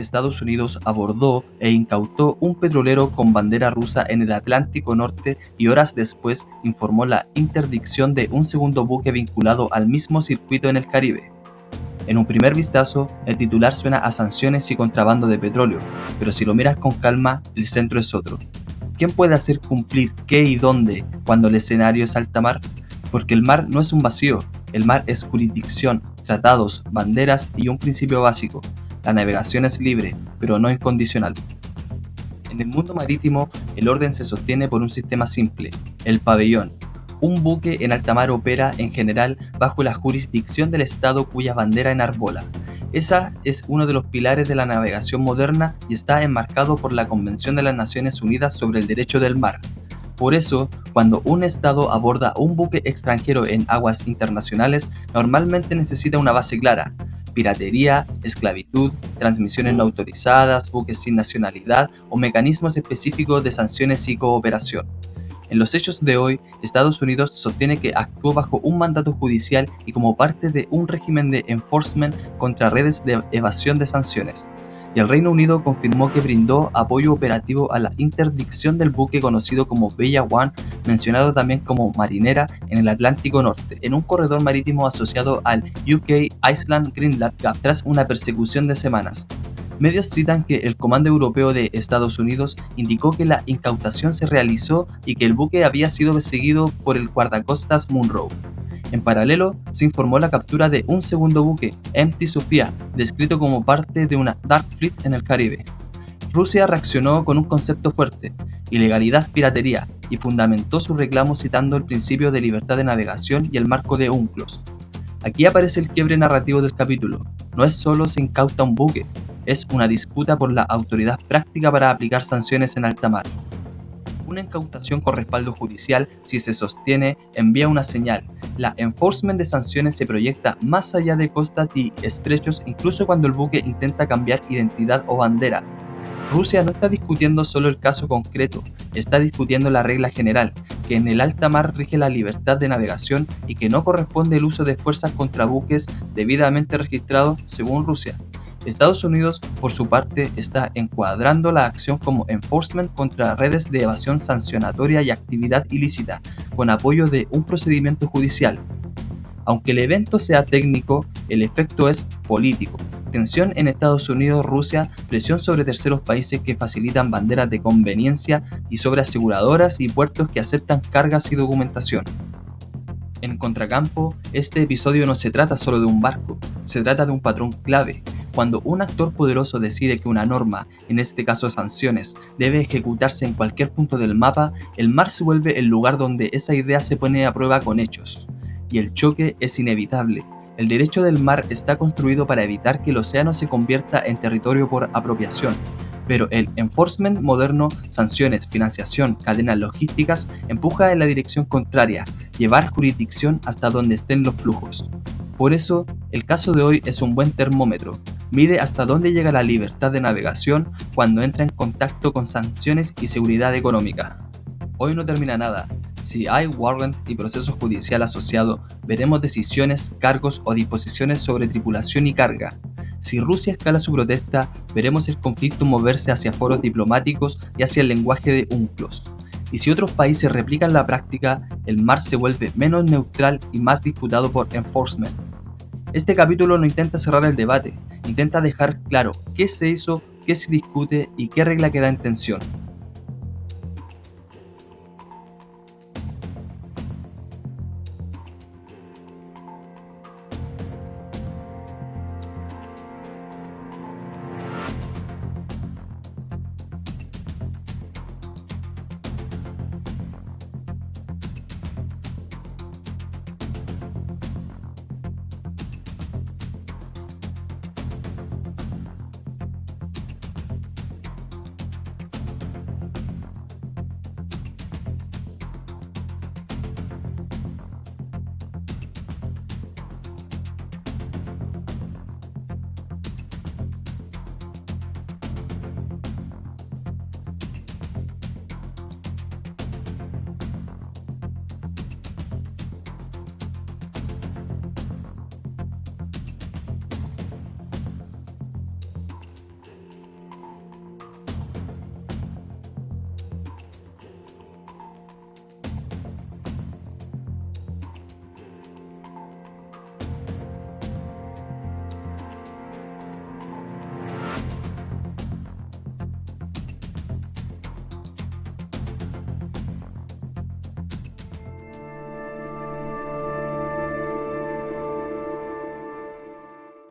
Estados Unidos abordó e incautó un petrolero con bandera rusa en el Atlántico Norte y horas después informó la interdicción de un segundo buque vinculado al mismo circuito en el Caribe. En un primer vistazo, el titular suena a sanciones y contrabando de petróleo, pero si lo miras con calma, el centro es otro. ¿Quién puede hacer cumplir qué y dónde cuando el escenario es alta mar? Porque el mar no es un vacío, el mar es jurisdicción, tratados, banderas y un principio básico. La navegación es libre, pero no incondicional. En el mundo marítimo, el orden se sostiene por un sistema simple, el pabellón. Un buque en alta mar opera, en general, bajo la jurisdicción del Estado cuya bandera enarbola. Esa es uno de los pilares de la navegación moderna y está enmarcado por la Convención de las Naciones Unidas sobre el Derecho del Mar. Por eso, cuando un Estado aborda un buque extranjero en aguas internacionales, normalmente necesita una base clara: piratería, esclavitud, transmisiones no autorizadas, buques sin nacionalidad o mecanismos específicos de sanciones y cooperación. En los hechos de hoy, Estados Unidos sostiene que actuó bajo un mandato judicial y como parte de un régimen de enforcement contra redes de evasión de sanciones. Y el Reino Unido confirmó que brindó apoyo operativo a la interdicción del buque conocido como Bella One, mencionado también como Marinera, en el Atlántico Norte, en un corredor marítimo asociado al UK Island Greenland Gap, tras una persecución de semanas. Medios citan que el Comando Europeo de Estados Unidos indicó que la incautación se realizó y que el buque había sido perseguido por el guardacostas Monroe. En paralelo, se informó la captura de un segundo buque, MT Sofia, descrito como parte de una Dark Fleet en el Caribe. Rusia reaccionó con un concepto fuerte: ilegalidad, piratería, y fundamentó su reclamo citando el principio de libertad de navegación y el marco de UNCLOS. Aquí aparece el quiebre narrativo del capítulo. No es solo se incauta un buque, es una disputa por la autoridad práctica para aplicar sanciones en alta mar. Una incautación con respaldo judicial, si se sostiene, envía una señal. La enforcement de sanciones se proyecta más allá de costas y estrechos, incluso cuando el buque intenta cambiar identidad o bandera. Rusia no está discutiendo solo el caso concreto, está discutiendo la regla general, que en el alta mar rige la libertad de navegación y que no corresponde el uso de fuerzas contra buques debidamente registrados según Rusia. Estados Unidos, por su parte, está encuadrando la acción como enforcement contra redes de evasión sancionatoria y actividad ilícita, con apoyo de un procedimiento judicial. Aunque el evento sea técnico, el efecto es político. Tensión en Estados Unidos-Rusia, presión sobre terceros países que facilitan banderas de conveniencia y sobre aseguradoras y puertos que aceptan cargas y documentación. En contracampo, este episodio no se trata solo de un barco, se trata de un patrón clave. Cuando un actor poderoso decide que una norma, en este caso sanciones, debe ejecutarse en cualquier punto del mapa, el mar se vuelve el lugar donde esa idea se pone a prueba con hechos. Y el choque es inevitable. El derecho del mar está construido para evitar que el océano se convierta en territorio por apropiación. Pero el enforcement moderno, sanciones, financiación, cadenas logísticas, empuja en la dirección contraria: llevar jurisdicción hasta donde estén los flujos. Por eso, el caso de hoy es un buen termómetro. Mide hasta dónde llega la libertad de navegación cuando entra en contacto con sanciones y seguridad económica. Hoy no termina nada. Si hay warrant y proceso judicial asociado, veremos decisiones, cargos o disposiciones sobre tripulación y carga. Si Rusia escala su protesta, veremos el conflicto moverse hacia foros diplomáticos y hacia el lenguaje de UNCLOS. Y si otros países replican la práctica, el mar se vuelve menos neutral y más disputado por enforcement. Este capítulo no intenta cerrar el debate, intenta dejar claro qué se hizo, qué se discute y qué regla queda en tensión.